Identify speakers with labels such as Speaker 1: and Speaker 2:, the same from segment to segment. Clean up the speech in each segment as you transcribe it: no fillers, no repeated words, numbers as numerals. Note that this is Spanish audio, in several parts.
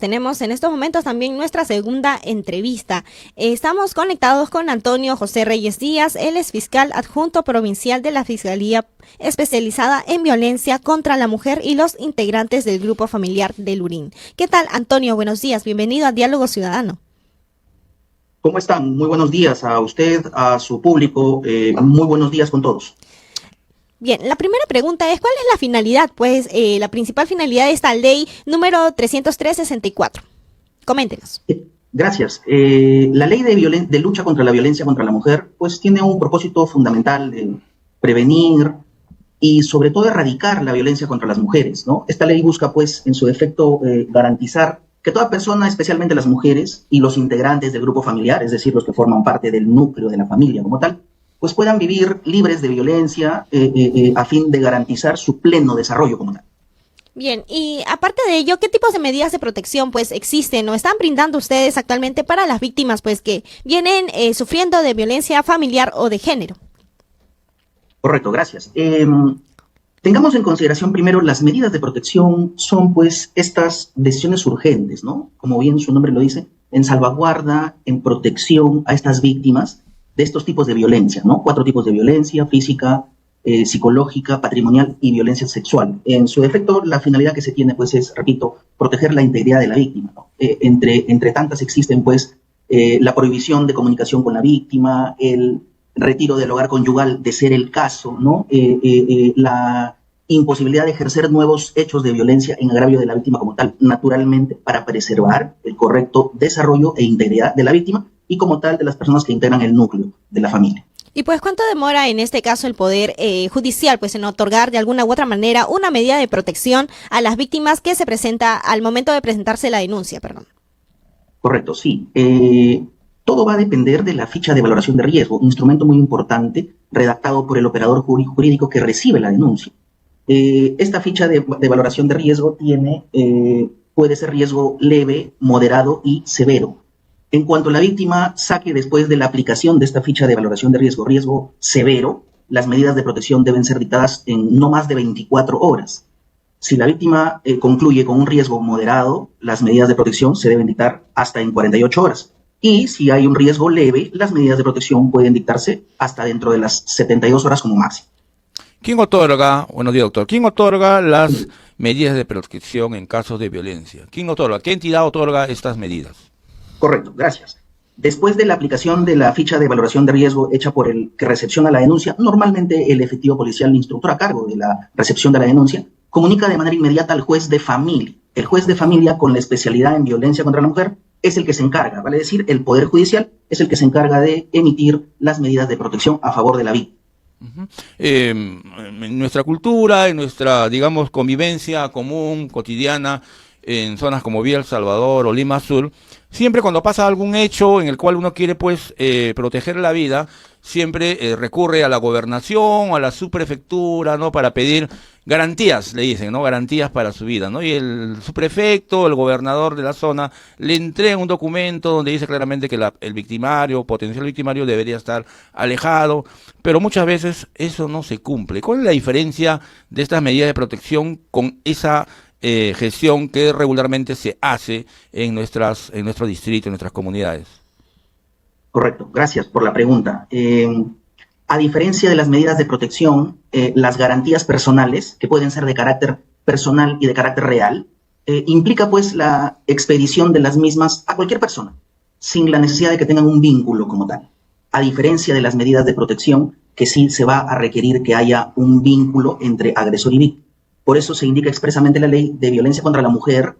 Speaker 1: Tenemos en estos momentos también nuestra segunda entrevista. Estamos conectados con Antonio José Reyes Díaz. Él es fiscal adjunto provincial de la Fiscalía especializada en violencia contra la mujer y los integrantes del grupo familiar de Lurín. ¿Qué tal, Antonio? Buenos días. Bienvenido a Diálogo Ciudadano.
Speaker 2: ¿Cómo están? Muy buenos días a usted, a su público. Muy buenos días con todos.
Speaker 1: Bien, la primera pregunta es, ¿cuál es la finalidad? Pues la principal finalidad de esta ley número 303/64. Coméntenos.
Speaker 2: Gracias. La ley de lucha contra la violencia contra la mujer, pues tiene un propósito fundamental de prevenir y sobre todo erradicar la violencia contra las mujeres, ¿no? Esta ley busca, pues, en su efecto, garantizar que toda persona, especialmente las mujeres y los integrantes del grupo familiar, es decir, los que forman parte del núcleo de la familia como tal, pues puedan vivir libres de violencia a fin de garantizar su pleno desarrollo como tal.
Speaker 1: Bien, y aparte de ello, ¿qué tipos de medidas de protección pues existen o están brindando ustedes actualmente para las víctimas pues que vienen sufriendo de violencia familiar o de género?
Speaker 2: Correcto, gracias. Tengamos en consideración primero las medidas de protección son pues estas decisiones urgentes, ¿no? Como bien su nombre lo dice, en salvaguarda, en protección a estas víctimas de estos tipos de violencia, ¿no? 4 tipos de violencia: física, psicológica, patrimonial y violencia sexual. En su efecto, la finalidad que se tiene, pues, es, repito, proteger la integridad de la víctima, ¿no? Entre tantas existen, pues, la prohibición de comunicación con la víctima, el retiro del hogar conyugal de ser el caso, ¿no? La imposibilidad de ejercer nuevos hechos de violencia en agravio de la víctima como tal, naturalmente para preservar el correcto desarrollo e integridad de la víctima y como tal de las personas que integran el núcleo de la familia.
Speaker 1: Y pues, ¿cuánto demora en este caso el Poder Judicial pues en otorgar de alguna u otra manera una medida de protección a las víctimas que se presenta al momento de presentarse la denuncia, perdón?
Speaker 2: Correcto, sí. Todo va a depender de la ficha de valoración de riesgo, un instrumento muy importante redactado por el operador jurídico que recibe la denuncia. Esta ficha de valoración de riesgo puede ser riesgo leve, moderado y severo. En cuanto la víctima saque, después de la aplicación de esta ficha de valoración de riesgo severo, las medidas de protección deben ser dictadas en no más de 24 horas. Si la víctima concluye con un riesgo moderado, las medidas de protección se deben dictar hasta en 48 horas. Y si hay un riesgo leve, las medidas de protección pueden dictarse hasta dentro de las 72 horas como máximo.
Speaker 3: Buenos días, doctor, ¿quién otorga las medidas de protección en casos de violencia? ¿Quién otorga? ¿Qué entidad otorga estas medidas?
Speaker 2: Correcto, gracias. Después de la aplicación de la ficha de valoración de riesgo hecha por el que recepciona la denuncia, normalmente el efectivo policial, el instructor a cargo de la recepción de la denuncia, comunica de manera inmediata al juez de familia. El juez de familia, con la especialidad en violencia contra la mujer, es el que se encarga, vale decir, el Poder Judicial es el que se encarga de emitir las medidas de protección a favor de la víctima.
Speaker 3: En nuestra cultura, en nuestra, digamos, convivencia común, cotidiana, en zonas como Villa El Salvador o Lima Sur, siempre cuando pasa algún hecho en el cual uno quiere pues proteger la vida, siempre recurre a la gobernación, a la subprefectura, ¿no? Para pedir garantías, le dicen, ¿no? Garantías para su vida, ¿no? Y el subprefecto, el gobernador de la zona, le entrega un documento donde dice claramente que el victimario, potencial victimario, debería estar alejado, pero muchas veces eso no se cumple. ¿Cuál es la diferencia de estas medidas de protección con esa gestión que regularmente se hace en nuestro distrito, en nuestras comunidades?
Speaker 2: Correcto, gracias por la pregunta. A diferencia de las medidas de protección, las garantías personales, que pueden ser de carácter personal y de carácter real, implica pues la expedición de las mismas a cualquier persona, sin la necesidad de que tengan un vínculo como tal. A diferencia de las medidas de protección, que sí se va a requerir que haya un vínculo entre agresor y víctima. Por eso se indica expresamente en la ley de violencia contra la mujer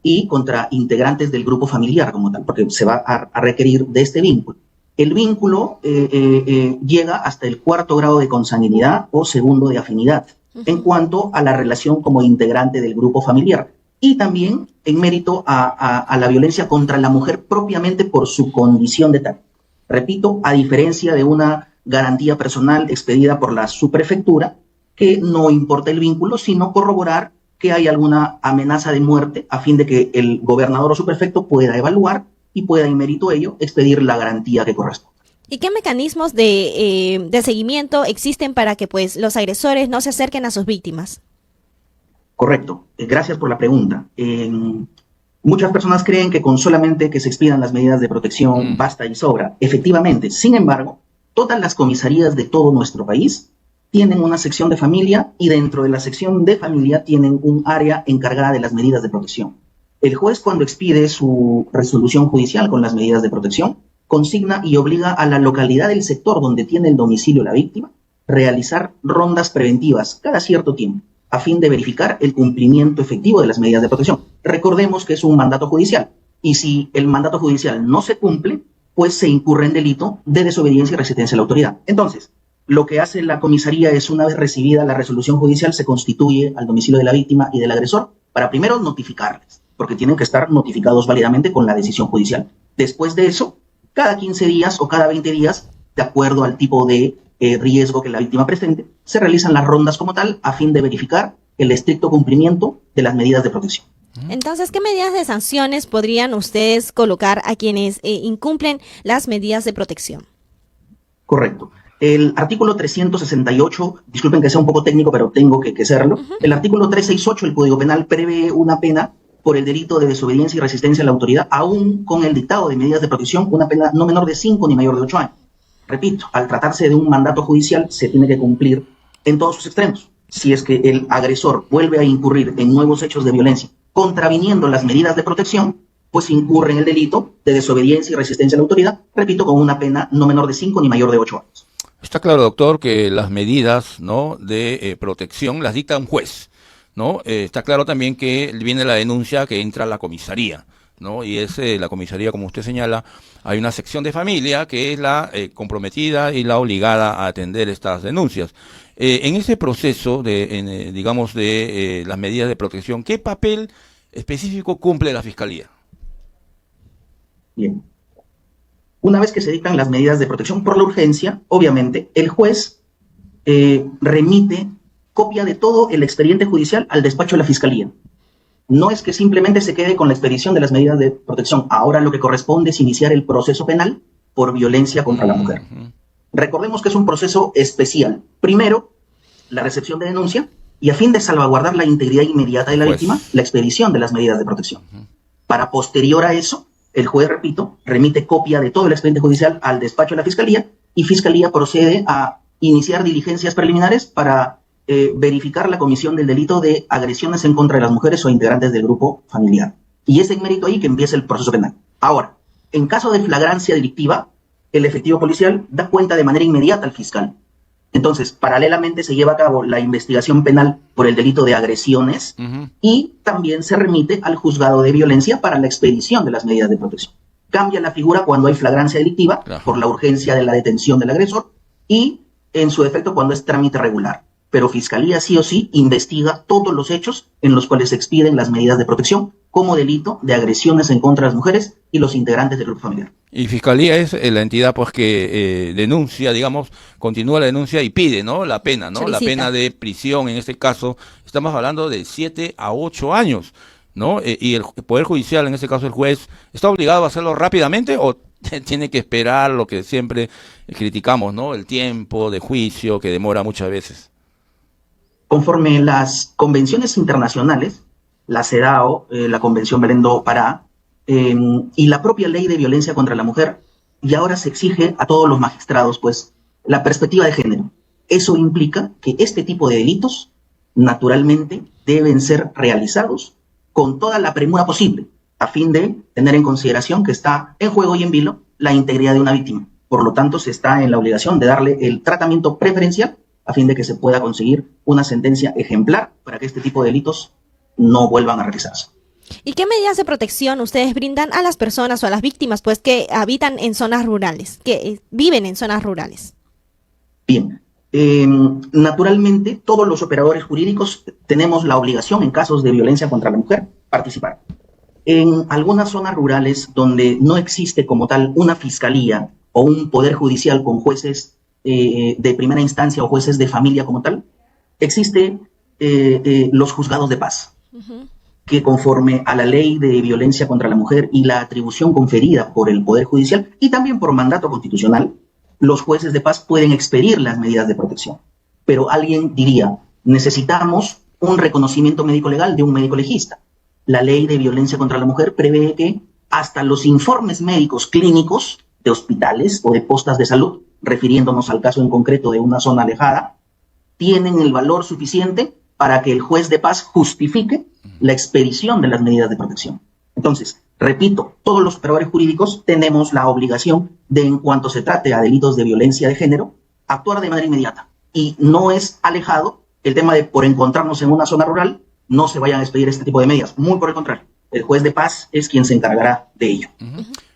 Speaker 2: y contra integrantes del grupo familiar como tal, porque se va a requerir de este vínculo. El vínculo llega hasta el 4º grado de consanguinidad o 2º de afinidad, en cuanto a la relación como integrante del grupo familiar, y también en mérito a la violencia contra la mujer propiamente por su condición de tal. Repito, a diferencia de una garantía personal expedida por la subprefectura, que no importa el vínculo, sino corroborar que hay alguna amenaza de muerte a fin de que el gobernador o subprefecto pueda evaluar y pueda, en mérito a ello, expedir la garantía que corresponde.
Speaker 1: ¿Y qué mecanismos de seguimiento existen para que pues los agresores no se acerquen a sus víctimas?
Speaker 2: Correcto. Gracias por la pregunta. Muchas personas creen que con solamente que se expidan las medidas de protección basta y sobra. Efectivamente, sin embargo, todas las comisarías de todo nuestro país tienen una sección de familia y dentro de la sección de familia tienen un área encargada de las medidas de protección. El juez, cuando expide su resolución judicial con las medidas de protección, consigna y obliga a la localidad del sector donde tiene el domicilio la víctima realizar rondas preventivas cada cierto tiempo, a fin de verificar el cumplimiento efectivo de las medidas de protección. Recordemos que es un mandato judicial, y si el mandato judicial no se cumple, pues se incurre en delito de desobediencia y resistencia a la autoridad. Entonces, lo que hace la comisaría es, una vez recibida la resolución judicial, se constituye al domicilio de la víctima y del agresor para primero notificarles, porque tienen que estar notificados válidamente con la decisión judicial. Después de eso, cada 15 días o cada 20 días, de acuerdo al tipo de riesgo que la víctima presente, se realizan las rondas como tal a fin de verificar el estricto cumplimiento de las medidas de protección.
Speaker 1: Entonces, ¿qué medidas de sanciones podrían ustedes colocar a quienes incumplen las medidas de protección?
Speaker 2: Correcto. El artículo 368, disculpen que sea un poco técnico, pero tengo que serlo. El artículo 368 del Código Penal prevé una pena por el delito de desobediencia y resistencia a la autoridad, aún con el dictado de medidas de protección, una pena no menor de 5 ni mayor de 8 años. Repito, al tratarse de un mandato judicial, se tiene que cumplir en todos sus extremos. Si es que el agresor vuelve a incurrir en nuevos hechos de violencia, contraviniendo las medidas de protección, pues incurre en el delito de desobediencia y resistencia a la autoridad, repito, con una pena no menor de 5 ni mayor de 8 años.
Speaker 3: Está claro, doctor, que las medidas, ¿no?, de protección las dicta un juez, ¿no? Está claro también que viene la denuncia que entra a la comisaría, ¿no? Y es la comisaría, como usted señala, hay una sección de familia que es la comprometida y la obligada a atender estas denuncias. En ese proceso de, digamos, de las medidas de protección, ¿qué papel específico cumple la Fiscalía?
Speaker 2: Bien. Una vez que se dictan las medidas de protección por la urgencia, obviamente, el juez remite copia de todo el expediente judicial al despacho de la Fiscalía. No es que simplemente se quede con la expedición de las medidas de protección. Ahora lo que corresponde es iniciar el proceso penal por violencia contra la mujer. Recordemos que es un proceso especial. Primero, la recepción de denuncia y, a fin de salvaguardar la integridad inmediata de la víctima, la expedición de las medidas de protección. Para posterior a eso, el juez, repito, remite copia de todo el expediente judicial al despacho de la Fiscalía y Fiscalía procede a iniciar diligencias preliminares para verificar la comisión del delito de agresiones en contra de las mujeres o integrantes del grupo familiar. Y es en mérito ahí que empieza el proceso penal. Ahora, en caso de flagrancia delictiva, el efectivo policial da cuenta de manera inmediata al fiscal. Entonces, paralelamente se lleva a cabo la investigación penal por el delito de agresiones y también se remite al juzgado de violencia para la expedición de las medidas de protección. Cambia la figura cuando hay flagrancia delictiva por la urgencia de la detención del agresor y, en su defecto, cuando es trámite regular. Pero Fiscalía sí o sí investiga todos los hechos en los cuales se expiden las medidas de protección como delito de agresiones en contra de las mujeres y los integrantes del grupo familiar.
Speaker 3: Y Fiscalía es la entidad pues que denuncia, digamos, continúa la denuncia y pide, ¿no?, la pena, ¿no? Solicita. La pena de prisión, en este caso, estamos hablando de 7 a 8 años, ¿no? Y el Poder Judicial, en este caso el juez, ¿está obligado a hacerlo rápidamente o tiene que esperar lo que siempre criticamos, ¿no?, el tiempo de juicio que demora muchas veces?
Speaker 2: Conforme las convenciones internacionales, la CEDAW, la Convención Belém do Pará, y la propia ley de violencia contra la mujer, y ahora se exige a todos los magistrados, pues, la perspectiva de género. Eso implica que este tipo de delitos, naturalmente, deben ser realizados con toda la premura posible, a fin de tener en consideración que está en juego y en vilo la integridad de una víctima. Por lo tanto, se está en la obligación de darle el tratamiento preferencial a fin de que se pueda conseguir una sentencia ejemplar para que este tipo de delitos no vuelvan a realizarse.
Speaker 1: ¿Y qué medidas de protección ustedes brindan a las personas o a las víctimas, pues, que habitan en zonas rurales, que viven en zonas rurales?
Speaker 2: Bien, naturalmente todos los operadores jurídicos tenemos la obligación, en casos de violencia contra la mujer, participar. En algunas zonas rurales donde no existe como tal una fiscalía o un poder judicial con jueces de primera instancia o jueces de familia como tal, existe los juzgados de paz, que conforme a la ley de violencia contra la mujer y la atribución conferida por el Poder Judicial y también por mandato constitucional, los jueces de paz pueden expedir las medidas de protección. Pero alguien diría, necesitamos un reconocimiento médico legal de un médico legista. La ley de violencia contra la mujer prevé que hasta los informes médicos clínicos de hospitales o de postas de salud, refiriéndonos al caso en concreto de una zona alejada, tienen el valor suficiente para que el juez de paz justifique la expedición de las medidas de protección. Entonces, repito, todos los operadores jurídicos tenemos la obligación de, en cuanto se trate a delitos de violencia de género, actuar de manera inmediata. Y no es alejado el tema de, por encontrarnos en una zona rural, no se vayan a expedir este tipo de medidas. Muy por el contrario, el juez de paz es quien se encargará de ello.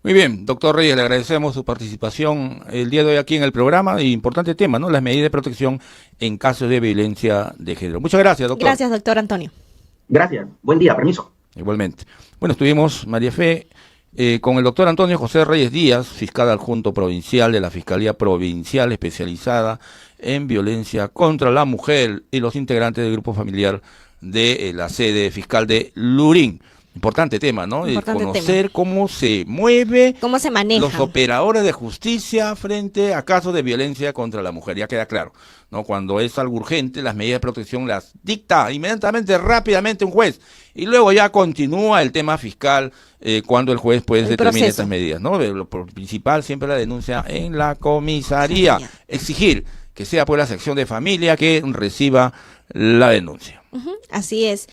Speaker 3: Muy bien, doctor Reyes, le agradecemos su participación el día de hoy aquí en el programa. Importante tema, ¿no? Las medidas de protección en casos de violencia de género. Muchas gracias, doctor.
Speaker 1: Gracias, doctor Antonio.
Speaker 2: Gracias. Buen día, permiso.
Speaker 3: Igualmente. Bueno, estuvimos, María Fe, con el doctor Antonio José Reyes Díaz, fiscal adjunto provincial de la Fiscalía Provincial especializada en violencia contra la mujer, y los integrantes del grupo familiar de la sede fiscal de Lurín. Importante tema, ¿no? Conocer cómo se mueve,
Speaker 1: cómo se maneja
Speaker 3: los operadores de justicia frente a casos de violencia contra la mujer. Ya queda claro, ¿no? Cuando es algo urgente, las medidas de protección las dicta inmediatamente, rápidamente un juez. Y luego ya continúa el tema fiscal cuando el juez pues determine estas medidas, ¿no? Lo principal siempre la denuncia en la comisaría. Exigir que sea pues la sección de familia que reciba la denuncia.
Speaker 1: Así es.